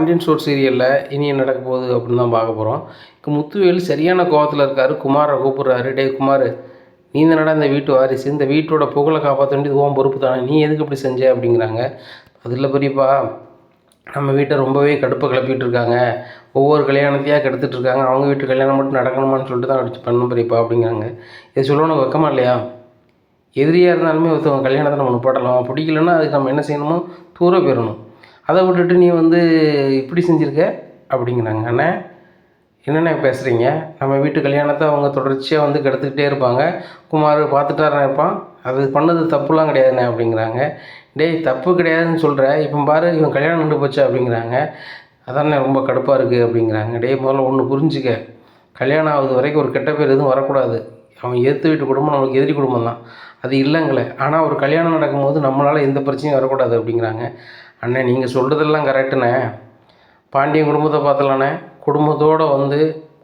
Pandian store சீரியலில் இனி என்ன நடக்க போகுது அப்படின்னு தான் பார்க்க போகிறோம். இப்போ முத்துவேல் சரியான கோவத்தில் இருக்கார். குமாரை கூப்பிட்றாரு. டே குமார், நீ தானடா இந்த வீட்டு வாரிசு, இந்த வீட்டோட புகழை காப்பாற்ற வேண்டியது உன் பொறுப்பு தானே, நீ எதுக்கு இப்படி செஞ்ச அப்படிங்கிறாங்க. அது இல்லை பெரியப்பா, நம்ம வீட்டை ரொம்பவே கடுப்பை கிளப்பிட்டு இருக்காங்க, ஒவ்வொரு கல்யாணத்தையாக கெடுத்துட்டு இருக்காங்க, அவங்க வீட்டு கல்யாணம் மட்டும் நடக்கணுமான்னு சொல்லிட்டு தான் அடிச்சு பண்ண பெரியப்பா அப்படிங்கிறாங்க. இதை சொல்லணும் வெக்கமா இல்லையா? எதிரியாக இருந்தாலுமே ஒருத்தவங்க கல்யாணத்தை நம்ம நிப்பாட்டலாம், பிடிக்கலன்னா அதுக்கு நம்ம என்ன செய்யணுமோ தூர போயிடணும். அதை விட்டுட்டு நீ வந்து இப்படி செஞ்சுருக்க அப்படிங்கிறாங்க. அண்ணே என்னென்ன பேசுகிறீங்க, நம்ம வீட்டு கல்யாணத்தை அவங்க தொடர்ச்சியாக வந்து கெடுத்துக்கிட்டே இருப்பாங்க, குமார் பார்த்துட்டாரன் இருப்பான், அது பண்ணது தப்புலாம் கிடையாதுண்ணே அப்படிங்கிறாங்க. டேய் தப்பு கிடையாதுன்னு சொல்கிற, இப்போ பாரு இவன் கல்யாணம் நின்று போச்சு அப்படிங்கிறாங்க. அதானே ரொம்ப கடுப்பாக இருக்குது அப்படிங்கிறாங்க. டேய் முதல்ல ஒன்று புரிஞ்சுக்க, கல்யாணம் ஆகுது வரைக்கும் ஒரு கெட்ட பேர் எதுவும் வரக்கூடாது. அவன் ஏற்று வீட்டு குடும்பம் நம்மளுக்கு எதிரி குடும்பம் தான், அது இல்லைங்களே. ஆனால் ஒரு கல்யாணம் நடக்கும்போது நம்மளால் எந்த பிரச்சனையும் வரக்கூடாது அப்படிங்கிறாங்க. அண்ணே நீங்கள் சொல்கிறதெல்லாம் கரெக்டுண்ணே, பாண்டியன் குடும்பத்தை பார்த்தலாண்ணே, குடும்பத்தோடு வந்து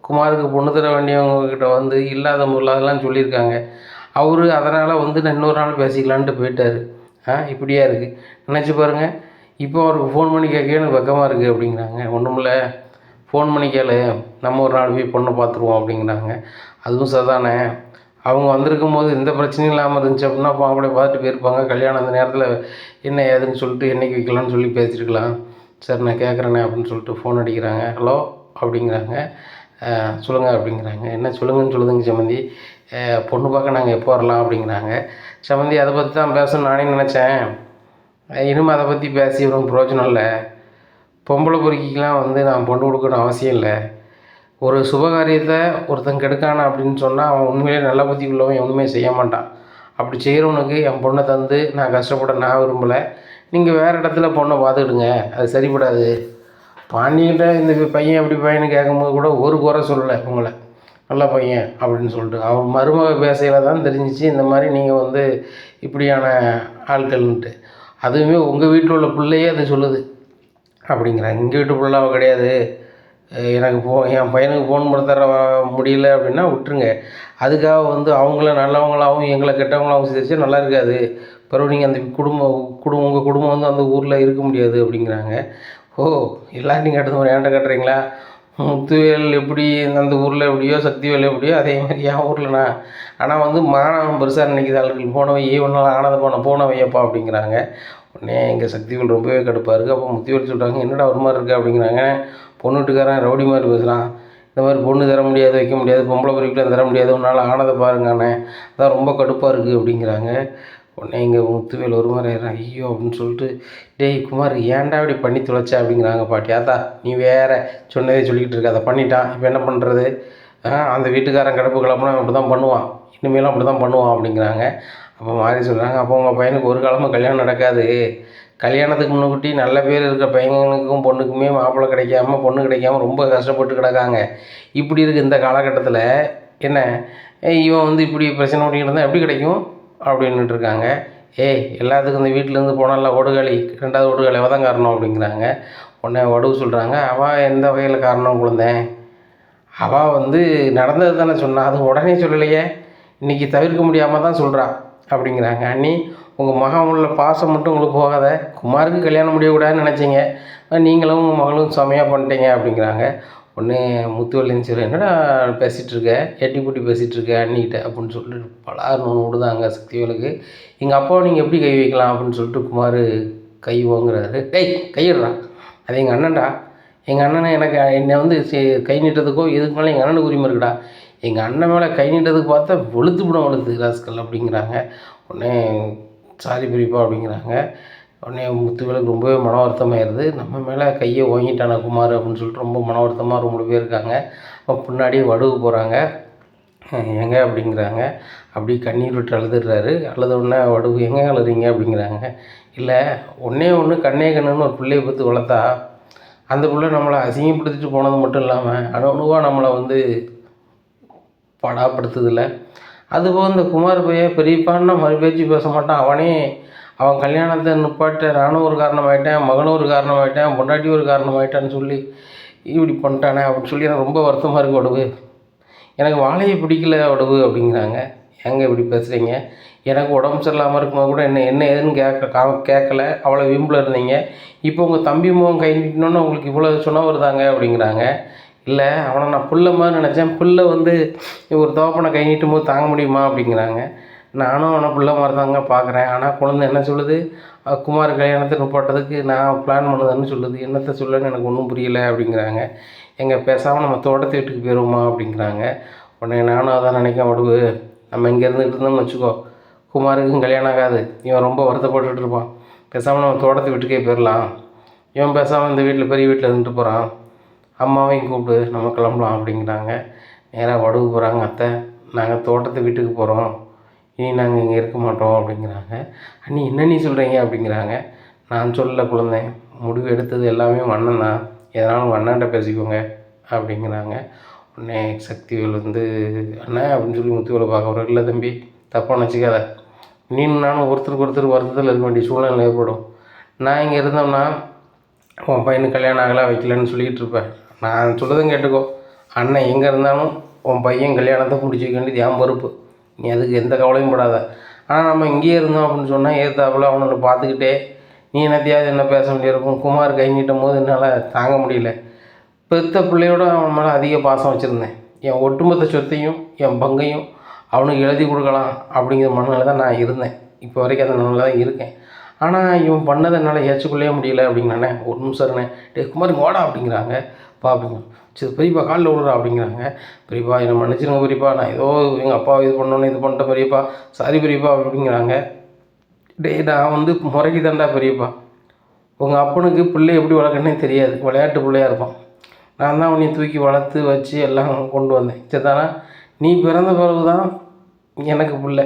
குமாருக்கு பொண்ணு தர வேண்டியவங்கக்கிட்ட வந்து இல்லாத முல்லாதெல்லாம் சொல்லியிருக்காங்க. அவர் அதனால் வந்து நான் இன்னொரு நாள் பேசிக்கலான்ட்டு போயிட்டார். இப்படியா இருக்குது நினச்சி பாருங்கள். இப்போ அவருக்கு ஃபோன் பண்ணி கேட்க எனக்கு வெக்கமாக இருக்குது அப்படிங்கிறாங்க. ஒன்றுமில்ல, ஃபோன் பண்ணி கேளு, நம்ம ஒரு நாள் போய் பொண்ணை பார்த்துருவோம் அப்படிங்கிறாங்க. அதுவும் சரிதானே, அவங்க வந்திருக்கும் போது எந்த பிரச்சனையும் இல்லாமல் இருந்துச்சு அப்படின்னா அப்போ அப்படியே பார்த்துட்டு போயிருப்பாங்க. கல்யாணம் அந்த நேரத்தில் என்ன ஏதுன்னு சொல்லிட்டு என்றைக்கு வைக்கலான்னு சொல்லி பேசியிருக்கலாம். சரி நான் கேட்குறேண்ணே அப்படின்னு சொல்லிட்டு ஃபோன் அடிக்கிறாங்க. ஹலோ அப்படிங்கிறாங்க. சொல்லுங்கள் அப்படிங்கிறாங்க. என்ன சொல்லுங்கன்னு சொல்லுதுங்க சம்மந்தி, பொண்ணு பார்க்க நாங்கள் எப்போ வரலாம் அப்படிங்கிறாங்க. சம்மந்தி அதை பற்றி தான் பேசணும்னு நானே நினச்சேன், இனிமேல் அதை பற்றி பேசி ஒன்றும் பிரயோஜனம் இல்லை. பொம்பளை பொறுக்கிக்கெலாம் வந்து நான் பொண்ணு கொடுக்கணும் அவசியம் இல்லை. ஒரு சுபகாரியத்தை ஒருத்தன் கெடுக்கானா அப்படின்னு சொன்னால் அவன் உண்மையிலே நல்ல புத்தி உள்ளவன் ஒன்றுமே செய்ய மாட்டான். அப்படி செய்கிறவனுக்கு என் பொண்ணை தந்து நான் கஷ்டப்பட நான் விரும்பலை. நீங்கள் வேறு இடத்துல பொண்ணை பார்த்துக்கிடுங்க, அது சரிப்படாது. பாண்டிகிட்ட இந்த பையன் எப்படி பையனு கேட்கும்போது கூட ஒரு குறை சொல்லலை, உங்களை நல்ல பையன் அப்படின்னு சொல்லிட்டு. அவன் மருமக பேசையில் தான் தெரிஞ்சிச்சு இந்த மாதிரி நீங்கள் வந்து இப்படியான ஆட்கள்ன்ட்டு. அதுவுமே உங்கள் வீட்டில் உள்ள பிள்ளையே அது சொல்லுது அப்படிங்கிறாங்க. எங்கள் வீட்டு பிள்ளாவை கிடையாது, எனக்கு என் பையனுக்கு ஃபோன் பண்ண தர முடியல அப்படின்னா விட்டுருங்க. அதுக்காக வந்து அவங்கள நல்லவங்களாகவும் எங்களை கெட்டவங்களாகவும் சிரிச்சா நல்லா இருக்காது. பிறகு நீங்கள் அந்த உங்கள் குடும்பம் வந்து அந்த ஊரில் இருக்க முடியாது அப்படிங்கிறாங்க. ஓ எல்லாம் நீங்கள் அடுத்த மாதிரி ஏன்ட்ட கட்டுறீங்களா? முத்துவேல் எப்படி அந்த ஊரில் எப்படியோ சக்திவேல் எப்படியோ அதே மாதிரி என் ஊரில்ண்ணா. ஆனால் வந்து மானம் பெருசாக நினைக்கிது ஆளுகள், போனவை ஒன்றால் ஆனதை போன வையப்பா அப்படிங்கிறாங்க. உடனே எங்கள் சக்திவேல் ரொம்பவே கடுப்பாக இருக்குது. அப்போ முத்துவேல் சொல்கிறாங்க, என்னடா ஒரு மாதிரி இருக்குது அப்படிங்கிறாங்க. பொண்ணு வீட்டுக்காரன் ரவுடி மாதிரி பேசுகிறான், இந்த மாதிரி பொண்ணு தர முடியாது, வைக்க முடியாது, பொம்பளை பொறுக்கில் தர முடியாது, உன்னால் ஆனதை பாருங்கண்ணே, அதான் ரொம்ப கடுப்பாக இருக்குது அப்படிங்கிறாங்க. உடனே இங்கே முத்துவேல் ஒரு மாதிரி ஆயிடுறான். ஐயோ அப்படின்னு சொல்லிட்டு, டேய் குமார் ஏன்டா இப்படி பண்ணி தொலைச்ச அப்படிங்கிறாங்க பாட்டி. ஆத்தா நீ வேறு சொன்னதே சொல்லிக்கிட்டு இருக்க, அதை பண்ணிட்டான், இப்போ என்ன பண்ணுறது? அந்த வீட்டுக்காரன் கிடப்பு கிளப்புனா அப்படி தான் பண்ணுவான், இனிமேலும் அப்படி தான் பண்ணுவான் அப்படிங்கிறாங்க. அப்போ மாறி சொல்கிறாங்க, அப்போ உங்கள் பையனுக்கு ஒரு காலமும் கல்யாணம் நடக்காது. கல்யாணத்துக்கு முன்னுக்கூட்டி நல்ல பேர் இருக்கிற பையனுக்கும் பொண்ணுக்குமே மாப்பிள்ளை கிடைக்காம பொண்ணு கிடைக்காம ரொம்ப கஷ்டப்பட்டு கிடக்காங்க. இப்படி இருக்குது இந்த காலகட்டத்தில். என்ன இவன் வந்து இப்படி பிரச்சனை பண்ணிக்கிட்டு இருந்தால் எப்படி கிடைக்கும் அப்படின்னுட்டு இருக்காங்க. எல்லாத்துக்கும் இந்த வீட்டிலேருந்து போனால ஓடுகாலி, ரெண்டாவது ஓடுகாலி அவள் தான் காரணம் அப்படிங்கிறாங்க. உடனே வடுவு சொல்கிறாங்க, அவள் எந்த வகையில் காரணம் குழந்தேன், அவள் வந்து நடந்தது தானே சொன்னான், அது உடனே சொல்லலையே, இன்றைக்கி தவிர்க்க முடியாமல் தான் சொல்கிறா அப்படிங்கிறாங்க. அண்ணி உங்கள் மகன் உள்ள பாசம் மட்டும் உங்களுக்கு போகாத, குமாருக்கு கல்யாணம் முடியக்கூடாதுன்னு நினச்சிங்க, நீங்களும் உங்கள் மகளும் செமையாக பண்ணிட்டீங்க அப்படிங்கிறாங்க. ஒன்று முத்துவேல் சரி என்னடா பேசிகிட்ருக்க, எட்டி போட்டி பேசிகிட்ருக்க அண்ணிக்கிட்ட அப்படின்னு சொல்லிட்டு பலாருன்னு விடுதாங்க சக்திவேலுக்கு. எங்கள் அப்பாவை நீங்கள் எப்படி கை வைக்கலாம் அப்படின்னு சொல்லிட்டு குமார் கை வாங்குறாரு. கையிடுறான், அது எங்கள் அண்ணன்டா, எங்கள் அண்ணனை எனக்கு என்னை வந்து கை நீட்டதுக்கோ எதுக்கு மேலே எங்கள் அண்ணனுக்கு உரிமை இருக்குடா, எங்கள் அண்ணன் மேலே கை நீட்டதுக்கு பார்த்தா வெளுத்து ராஸ்கல் அப்படிங்கிறாங்க. உடனே சாரி பிரிப்பா அப்படிங்கிறாங்க. உடனே முத்துவேலுக்கு ரொம்பவே மன வருத்தமாகிடுது, நம்ம மேலே கையை ஓங்கிட்டான குமார் அப்படின்னு சொல்லிட்டு ரொம்ப மன வருத்தமாக ரொம்ப பேர் இருக்காங்க. அப்போ பின்னாடியே வடுவு போகிறாங்க. எங்க அப்படிங்கிறாங்க. அப்படி கண்ணீர் விட்டு அழுதுடுறாரு. அழுதவுடனே வடுவு எங்கே அழுறீங்க அப்படிங்கிறாங்க. இல்லை ஒன்று கண்ணே கண்ணுன்னு ஒரு பிள்ளையை பார்த்து வளர்த்தா அந்த பிள்ளை நம்மளை அசிங்கப்படுத்திட்டு போனது மட்டும் இல்லாமல் அணுவாக நம்மளை வந்து படாப்படுத்துதில்ல. அதுபோல் இந்த குமார் பையன் பெரியப்பான்னா மறு பேச்சு பேச மாட்டான். அவன் கல்யாணத்தை நிப்பாட்ட நானும் ஒரு காரணமாயிட்டேன், மகனும் ஒரு காரணமாயிட்டேன், பொண்டாட்டி ஒரு காரணமாயிட்டான்னு சொல்லி இப்படி பண்ணிட்டானே அப்படின்னு சொல்லி எனக்கு ரொம்ப வருத்தமாக இருக்குது வடுவு, எனக்கு வாழையை பிடிக்கல வடுவு அப்படிங்கிறாங்க. ஏங்க இப்படி பேசுகிறீங்க, எனக்கு உடம்பு சரியில்லாமல் இருக்கும்போது கூட என்ன என்ன ஏதுன்னு கேட்கல, அவ்வளோ வீம்பில் இருந்தீங்க. இப்போ உங்கள் தம்பி மகன் கை நீட்டினோன்னே உங்களுக்கு இவ்வளோ சொன்னால் வருதாங்க அப்படிங்கிறாங்க. இல்லை அவனை நான் புள்ள மாதிரி நினச்சேன், புள்ள வந்து ஒரு தகப்பனை கை நீட்டும் போது தாங்க முடியுமா அப்படிங்கிறாங்க. நானும் அவனை புள்ள மாதிரி தாங்க பார்க்குறேன். ஆனால் குழந்தை என்ன சொல்லுது, குமார் கல்யாணத்தை நிப்பாட்டுறதுக்கு நான் பிளான் பண்ணுதுன்னு சொல்லுது. என்னத்தை சொல்லன்னு எனக்கு ஒன்றும் புரியலை அப்படிங்கிறாங்க. எங்கே பேசாமல் நம்ம தோட்டத்து வீட்டுக்கு போயிடுவோமா அப்படிங்கிறாங்க. உடனே நானும் அதான் நினைக்க விடுவு, நம்ம இங்கே இருந்துகிட்டு இருந்தோம்னு வச்சுக்கோ, குமாருக்கும் கல்யாணம் ஆகாது, இவன் ரொம்ப வருத்தப்பட்டுட்டு இருப்பான். பேசாமல் நம்ம தோட்டத்து வீட்டுக்கே போயிடலாம், இவன் பேசாமல் இந்த வீட்டில் பெரிய வீட்டில் இருந்துட்டு போகிறான், அம்மாவையும் கூப்பிட்டு நம்ம கிளம்பலாம் அப்படிங்கிறாங்க. நேராக வடுவு போகிறாங்க. அத்தை, நாங்கள் தோட்டத்து வீட்டுக்கு போகிறோம், இனி நாங்கள் இங்கே இருக்க மாட்டோம் அப்படிங்கிறாங்க. அண்ணி என்ன நீ சொல்கிறீங்க அப்படிங்கிறாங்க. நான் சொல்லலை குழந்தை, முடிவு எடுத்தது எல்லாமே அண்ணன் தான், எதனாலும் அண்ணன்ட்ட பேசிக்கோங்க அப்படிங்கிறாங்க. உடனே சக்திவேல் வந்து அண்ணன் அப்படின்னு சொல்லி முத்துவேலை பார்க்க வரும். இல்லை தம்பி, தப்பாக நினச்சிக்காத, நீனும் நானும் ஒருத்தருக்கு ஒருத்தர் வருத்தத்தில் இருக்க வேண்டிய சூழ்நிலை ஏற்படும். நான் இங்கே இருந்தோம்னா உன் பையனுக்கு கல்யாணம் ஆகலை வைக்கலன்னு சொல்லிகிட்டு இருப்பேன். நான் சொல்லதும் கேட்டுக்கோ, அண்ணன் எங்கே இருந்தாலும் உன் பையன் கல்யாணத்தை முடிச்சிக்க வேண்டியது என் பொறுப்பு, நீ அதுக்கு எந்த கவலையும் படாத. ஆனால் நம்ம இங்கேயே இருந்தோம் அப்படின்னு சொன்னால் ஏற்றாப்புல அவனை பார்த்துக்கிட்டே நீ என்னத்தையாவது என்ன பேச வேண்டியிருக்கும். குமார் கை நீட்டும் போது என்னால் தாங்க முடியல. பெத்த பிள்ளையோட அவன் மேலே அதிக பாசம் வச்சுருந்தேன். என் ஒட்டுமொத்த சொத்தையும் என் பங்கையும் அவனுக்கு எழுதி கொடுக்கலாம் அப்படிங்கிற மனநிலை தான் நான் இருந்தேன். இப்போ வரைக்கும் அந்த மனநிலை தான் இருக்கேன். ஆனால் இவன் பண்ணதை என்னால் ஏற்றுக்கொள்ளவே முடியல அப்படிங்கிறானே. ஒரு நிமிஷம் இருண்ணே, டே குமார் ஓடா அப்படிங்கிறாங்க. அப்படிங்க, சரி பெரியப்பா காலில் விழுறா அப்படிங்கிறாங்க. பெரியப்பா என்னை மன்னிச்சிருங்க பெரியப்பா, நான் ஏதோ எங்கள் அப்பாவை இது பண்ணோன்னு இது பண்ணிட்டேன் பெரியப்பா, சாரி பெரியப்பா அப்படிங்கிறாங்க. டே நான் வந்து முறைக்கு தாண்டா பெரியப்பா, உங்கள் அப்பனுக்கு பிள்ளை எப்படி வளர்க்கணுன்னே தெரியாது, விளையாட்டு பிள்ளையாக இருப்பான். நான் தான் உன்னை தூக்கி வளர்த்து வச்சு எல்லாம் கொண்டு வந்தேன். சரி தானே, நீ பிறந்த பிறகு தான் எனக்கு பிள்ளை,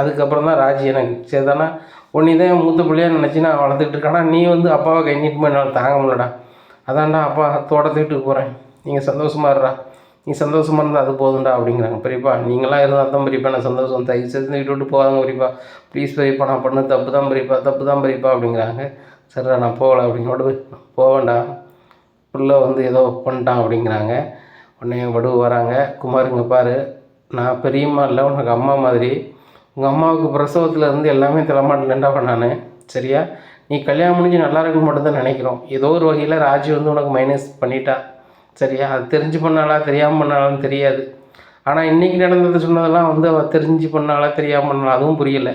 அதுக்கப்புறம் தான் ராஜி எனக்கு. சரி தானே, உன்னை தான் என் மூத்த பிள்ளையாக நினச்சி நான் வளர்த்துக்கிட்டு இருக்கேன். ஆனால் நீ வந்து அப்பாவை கை நீட்டுமா என்னால் தாங்க முடியலடா. அதான்டா அப்பா தோட்டத்து வீட்டுக்கு போகிறேன், நீங்கள் சந்தோஷமாக இருடா, நீ சந்தோஷமாக இருந்தால் அது போதும்டா அப்படிங்கிறாங்க. பெரியப்பா நீங்களாம் இருந்தால் தான் பெரியப்பா நான் சந்தோஷம், தயவு செய்து வீட்டு விட்டு போகாங்க பெரியப்பா, ப்ளீஸ் பெரியப்பா, நான் பண்ண தப்பு தான் பெரியப்பா, தப்பு தான் பெரியப்பா அப்படிங்கிறாங்க. சரிடா நான் போகலை அப்படிங்கோடு போவேண்டா, புள்ள வந்து ஏதோ பண்ணிட்டான் அப்படிங்கிறாங்க. உடனே வடுவு வராங்க. குமாருங்க பாரு, நான் பெரியம்மா இல்லை, உனக்கு அம்மா மாதிரி, உங்கள் அம்மாவுக்கு பிரசவத்தில் இருந்து எல்லாமே தலைமாட்டலண்டா நான், சரியா, நீ கல்யாணம் முடிஞ்சு நல்லா இருக்குன்னு மட்டும்தான் நினைக்கிறோம். ஏதோ ஒரு வகையில் ராஜி வந்து உனக்கு மைனஸ் பண்ணிட்டா, சரியா, அது தெரிஞ்சு பண்ணாலா தெரியாமல் பண்ணாலான்னு தெரியாது. ஆனால் இன்றைக்கி நடந்தது சொன்னதெல்லாம் வந்து அவள் தெரிஞ்சு பண்ணாலா தெரியாமல் பண்ணாலா அதுவும் புரியலை.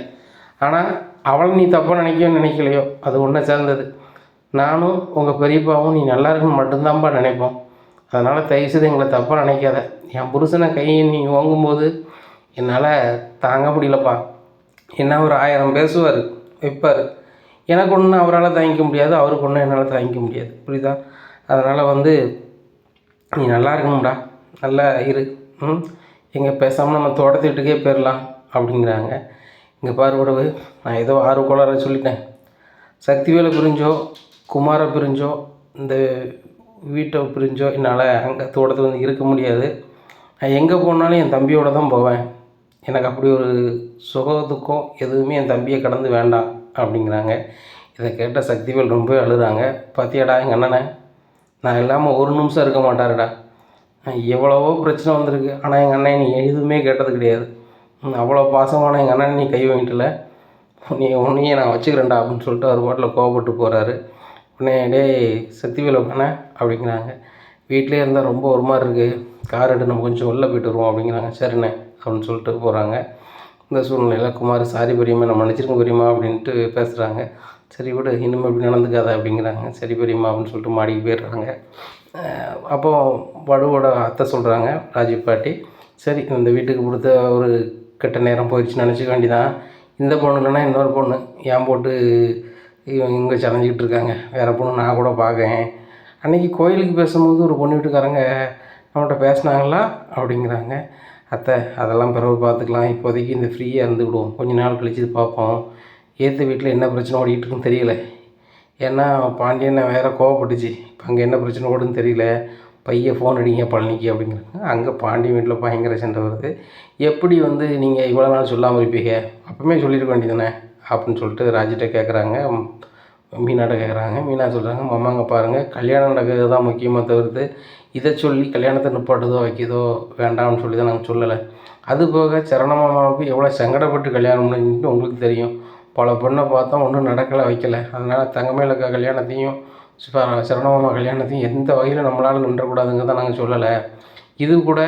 ஆனால் அவளை நீ தப்பாக நினைக்கலையோ அது ஒன்றை சேர்ந்தது. நானும் உங்கள் பெரியப்பாவும் நீ நல்லா இருக்குன்னு மட்டும்தான்ப்பா நினைப்போம். அதனால் தயவுசெய்து எங்களை தப்பாக நினைக்காத. என் புருஷனை கையை நீ வாங்கும்போது என்னால் தாங்க முடியலப்பா. என்ன ஒரு 1000 பேசுவார் வைப்பார், எனக்கு ஒன்று அவரால் தாங்கிக்க முடியாது, அவருக்கு ஒன்று என்னால் தாங்கிக்க முடியாது, புரியுதா? அதனால் வந்து நீ நல்லா இருக்கணும்டா, நல்லா இரு, எங்கே பேசாமல் நம்ம தோட்டத்து வீட்டுக்கே போயிடலாம் அப்படிங்கிறாங்க. இங்கே பாரு உறவு, நான் ஏதோ ஆர்வக்கோளாற சொல்லிட்டேன். சக்திவேலை பிரிஞ்சோ குமாரை பிரிஞ்சோ இந்த வீட்டை பிரிஞ்சோ என்னால் அங்கே தோட்டத்தில் வந்து இருக்க முடியாது. நான் எங்கே போனாலும் என் தம்பியோடு தான் போவேன். எனக்கு அப்படி ஒரு சுக துக்கம் எதுவுமே என் தம்பியை கடந்து வேண்டாம் அப்படிங்கிறாங்க. இதை கேட்ட சக்திவேல் ரொம்ப அழுகிறாங்க. பார்த்தியாடா எங்கள் அண்ணனை, நான் இல்லாமல் ஒரு நிமிஷம் இருக்க மாட்டாருடா, எவ்வளவோ பிரச்சனை வந்திருக்கு, ஆனால் எங்கள் அண்ணன் நீ எதுவுமே கேட்டது கிடையாது, அவ்வளோ பாசமான எங்கள் அண்ணன் நீ கை வாங்கிட்டல, உன்னையே நான் வச்சுக்கிறேன்டா அப்படின்னு சொல்லிட்டு அவர் பாட்டில் கோவப்பட்டு போகிறாரு. உடனே டே சக்திவேல் உடனே அப்படிங்கிறாங்க. வீட்டிலே இருந்தால் ரொம்ப ஒரு மாதிரி இருக்குது, கார் எடுத்து நம்ம கொஞ்சம் வெளில போய்ட்டு வருவோம் அப்படிங்கிறாங்க. சரிண்ணே அப்படின்னு சொல்லிட்டு போகிறாங்க. இந்த சூழ்நிலையில் குமார் சாரி பெரியம்மா, நான் மன்னிச்சிருங்க பெரியம்மா அப்படின்ட்டு பேசுகிறாங்க. சரி விடு, இனிமேல் இப்படி நடந்துக்காத அப்படிங்கிறாங்க. சரி பெரியம்மா அப்படின்னு சொல்லிட்டு மாடிக்கு போயிடுறாங்க. அப்போது வடுவோட அத்தை சொல்கிறாங்க, ராஜீவ் பாட்டி, சரி இந்த வீட்டுக்கு கொடுத்த ஒரு கெட்ட நேரம் போயிடுச்சுன்னு நினச்சிக்க வேண்டியதான். இந்த பொண்ணு இல்லைன்னா இன்னொரு பொண்ணு ஏன் போட்டு இங்கே சலைஞ்சிக்கிட்டு இருக்காங்க, வேறு பொண்ணு நான் கூட பார்க்கேன். அன்றைக்கி கோயிலுக்கு பேசும்போது ஒரு பொண்ணு வீட்டுக்காரங்க நம்மகிட்ட பேசினாங்களா அப்படிங்கிறாங்க. அத்தை அதெல்லாம் பிறகு பார்த்துக்கலாம், இப்போதைக்கு இந்த ஃப்ரீயாக இருந்துக்கிடுவோம், கொஞ்ச நாள் கழிச்சு பார்ப்போம். ஏற்ற வீட்டில் என்ன பிரச்சனை ஓடிக்கிட்டு இருக்குன்னு தெரியல, ஏன்னா பாண்டியனை வேறு கோவப்பட்டுச்சு, இப்போ அங்கே என்ன பிரச்சனை ஓடுன்னு தெரியல, பையன் ஃபோன் அடிங்க பழனிக்கு அப்படிங்கிறாங்க. அங்கே பாண்டியன் வீட்டில் பயங்கர சண்டை வருது. எப்படி வந்து நீங்கள் இவ்வளோ நாள் சொல்லாமல் இருப்பீங்க, அப்போவுமே சொல்லியிருக்க வேண்டியதானே அப்படின்னு சொல்லிட்டு ராஜிட்ட கேட்குறாங்க மீனாட்ட கேட்குறாங்க. மீனா சொல்கிறாங்க, மாமாங்க பாருங்கள், கல்யாணம் நடக்கிறது தான் முக்கியமாக தவிர்த்து இதை சொல்லி கல்யாணத்தை நிப்பாட்டுதோ வைக்கிதோ வேண்டாம்னு சொல்லி தான் நாங்கள் சொல்லலை. அதுபோக சரண மாமாவுக்கு எவ்வளோ சங்கடப்பட்டு கல்யாணம் முடிஞ்சுட்டு உங்களுக்கு தெரியும். பல பொண்ணை பார்த்தோம், ஒன்றும் நடக்கலை வைக்கலை. அதனால் தங்கமேலுக்கா கல்யாணத்தையும் சரண மாமா கல்யாணத்தையும் எந்த வகையில் நம்மளால் நின்றக்கூடாதுங்கிறத நாங்கள் சொல்லலை. இது கூட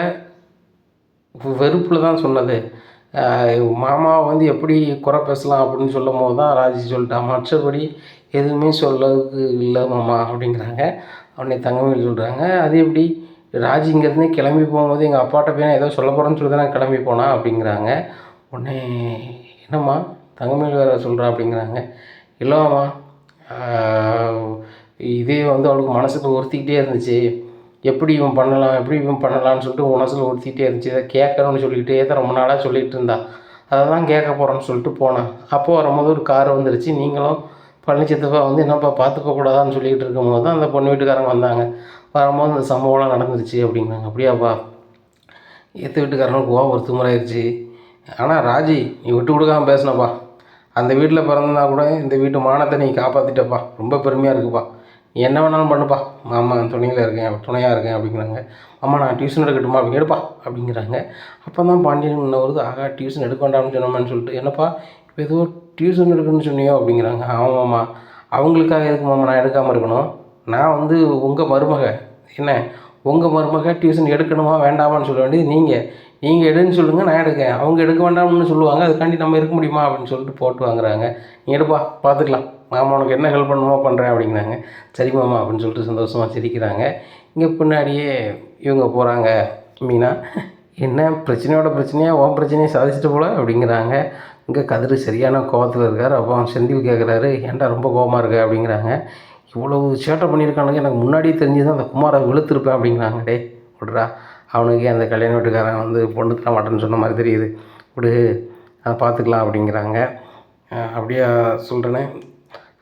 வெறுப்பில் தான் சொன்னது. மாமாவை வந்து எப்படி குறை பேசலாம் அப்படின்னு சொல்லும் போது தான் ராஜி சொல்லிட்டான். மற்றபடி எதுவுமே சொல்லதுக்கு இல்லை மாமா அப்படிங்கிறாங்க. உடனே தங்கமயில் சொல்கிறாங்க, அது எப்படி ராஜி இங்கேருந்தே கிளம்பி போகும்போது எங்கள் அப்பாட்ட போய் நான் ஏதோ சொல்ல போகிறேன்னு சொல்லி தான் கிளம்பி போனான் அப்படிங்கிறாங்க. உடனே என்னம்மா தங்கமயில் வேறு சொல்கிறா அப்படிங்கிறாங்க. இல்லைம்மா, இதே வந்து அவளுக்கு மனசுக்கு உறுத்திக்கிட்டே இருந்துச்சு. எப்படி இவன் பண்ணலான்னு சொல்லிட்டு மனசில் உறுத்திக்கிட்டே இருந்துச்சு. இதை கேட்கணும்னு சொல்லிக்கிட்டே தான் ரொம்ப நாளாக சொல்லிகிட்டு இருந்தா. அதை தான் கேட்க போகிறேன்னு சொல்லிட்டு போனேன். அப்போது வரும்போது ஒரு கார் வந்துருச்சு. நீங்களும் பழனிச்சித்தப்பா வந்து என்னப்பா பார்த்து போகக்கூடாதான்னு சொல்லிகிட்டு இருக்கும்போது தான் அந்த பொண்ணு வீட்டுக்காரங்க வந்தாங்க. வரும்போது இந்த சம்பவம்லாம் நடந்துருச்சு அப்படிங்கிறாங்க. அப்படியாப்பா, எத்த வீட்டுக்காரனுக்கு கோவம் ஒரு திமிராயிருச்சு. ஆனால் ராஜி, நீ விட்டு கொடுக்காமல் பேசினப்பா. அந்த வீட்டில் பிறந்தனா கூட இந்த வீட்டு மானத்தை நீ காப்பாற்றிட்டப்பா. ரொம்ப பெருமையாக இருக்குப்பா. நீ என்ன வேணாலும் பண்ணுப்பா, மாமா துணையாக இருக்கேன் அப்படிங்கிறாங்க. அம்மா நான் டியூஷன் எடுக்கட்டுமா அப்படி எடுப்பா அப்படிங்கிறாங்க. அப்போ தான் பாண்டியன் முன்ன வருது, ஆகா டியூஷன் எடுக்க வேண்டாம்னு சொன்னோம்னு சொல்லிட்டு, என்னப்பா இப்போ ஏதோ டியூஷன் எடுக்கணும்னு சொன்னியோ அப்படிங்கிறாங்க. ஆமாம்மா, அவங்களுக்காக எதுக்கு மாமா நான் எடுக்காமல் இருக்கணும்? நான் வந்து உங்கள் மருமக, என்ன உங்கள் மருமக டியூஷன் எடுக்கணுமா வேண்டாமான்னு சொல்ல வேண்டியது நீங்கள் எடுன்னு சொல்லுங்கள், நான் எடுக்கேன். அவங்க எடுக்க வேண்டாம்னு சொல்லுவாங்க, அதுக்காண்டி நம்ம இருக்க முடியுமா அப்படின்னு சொல்லிட்டு போட்டு வாங்குறாங்க. நீ எடுப்பா, பார்த்துக்கலாம், மாமா உனக்கு என்ன ஹெல்ப் பண்ணுமோ பண்ணுறேன் அப்படிங்கிறாங்க. சரி மாமா அப்படின்னு சொல்லிட்டு சந்தோஷமாக சிரிக்கிறாங்க. இங்கே பின்னாடியே இவங்க போகிறாங்க. மீனா, என்ன பிரச்சனையாக உன் பிரச்சனையை சாதிச்சுட்டு போல அப்படிங்கிறாங்க. இங்கே கதிர் சரியான கோபத்தில் இருக்கார். அப்போ செந்தில் கேட்குறாரு, ஏன்டா ரொம்ப கோபமாக இருக்க அப்படிங்கிறாங்க. இவ்வளவு சேட்டை பண்ணியிருக்கானுங்க, எனக்கு முன்னாடியே தெரிஞ்சு தான் அந்த குமாரை வெளுத்துருப்பேன் அப்படிங்கிறாங்க. டே விட்றா, அவனுக்கே அந்த கல்யாண வீட்டுக்காரன் வந்து பொண்ணு தர மாட்டேன்னு சொன்ன மாதிரி தெரியுது, விடு அதை பார்த்துக்கலாம் அப்படிங்கிறாங்க. அப்படியா சொல்கிறேனே,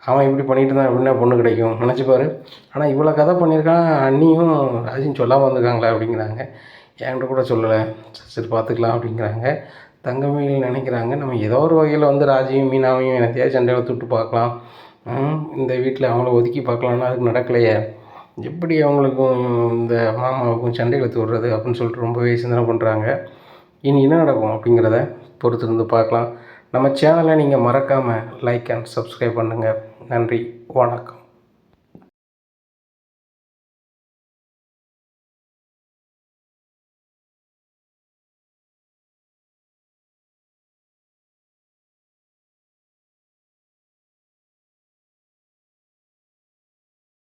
அவன் இப்படி பண்ணிட்டு தான் எப்படின்னா பொண்ணு கிடைக்கும் நினச்சிப்பாரு. ஆனால் இவ்வளோ கதை பண்ணியிருக்கான், அண்ணியும் ராஜியும் சொல்லாமல் வந்திருக்காங்களே அப்படிங்கிறாங்க. என்கிட்ட கூட சொல்லலை, சரி பார்த்துக்கலாம் அப்படிங்கிறாங்க. தங்கமயில் நினைக்கிறாங்க, நம்ம ஏதோ ஒரு வகையில் வந்து ராஜியும் மீனாவையும் என்னத்தையாவது சண்டையில் விட்டு பார்க்கலாம், இந்த வீட்டில் அவங்கள ஒதுக்கி பார்க்கலான்னா அதுக்கு நடக்கலையே, எப்படி அவங்களுக்கும் இந்த மாமாவுக்கும் சண்டை இழுத்து விடுறது அப்படின்னு சொல்லிட்டு ரொம்பவே சிந்தனை பண்ணுறாங்க. இனி என்ன நடக்கும் அப்படிங்கிறத பொறுத்திருந்து பார்க்கலாம். நம்ம சேனலை நீங்கள் மறக்காமல் லைக் அண்ட் சப்ஸ்கிரைப் பண்ணுங்கள். நன்றி, வணக்கம்.